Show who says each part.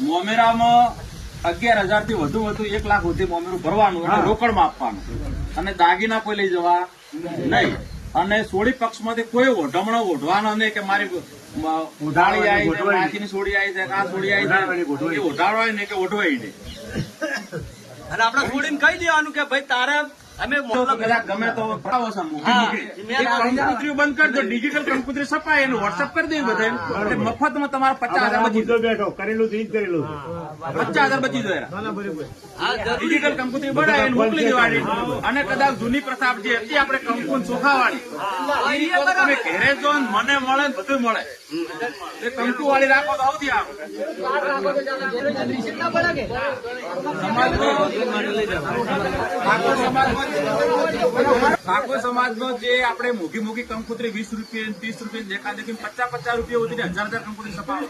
Speaker 1: મોમેરામાં 11,000 થી વધુ 1 લાખ સુધી મોમેરું ભરવાનું અને રોકડમાં આપવાનું અને દાગીના કોઈ લઈ જવા નહીં. અને સોળી પક્ષમાંથી કોઈ ઓઢમણો ઓઢવાનો નહીં કે મારી ઉઢાળી આવી છે, માથીની સોળી આવી છે, આ સોળી આવી છે, એ ઓઢાડવાય નહીં કે ઓઢવાય નહીં.
Speaker 2: અને આપણે છોડીને કહી દેવાનું કે ભાઈ તારે અમે
Speaker 1: કદાચ ગમે તો પડાવો છો કંકોત્રી બંધ કરી દો, ડિજિટલ કંકોત્રી છપાય એનું વોટ્સઅપ કરી દે બધા મફતમાં તમારા 50,000 બચી
Speaker 3: બેઠો કરેલું થી જ કરેલું
Speaker 1: 50,000 બચી જાય. ડિજિટલ કંકોત્રી બનાવી એને મોકલી દેવાની. અને કદાચ જૂની પ્રથા જે હતી આપણે કંકુ ચોખાવાળી તમે ઘેરે જો ને મને મળે ને બધું મળે એ કંકુ વાળી રાખો તો સૌથી આવું ઠાકોર સમાજનો જે આપણે મોઘી કંકોત્રી 20 રૂપિયા 30 રૂપિયા દેખા દેખી 50-50 રૂપિયા સુધી 1,000 કંકોત્રી છપાવો.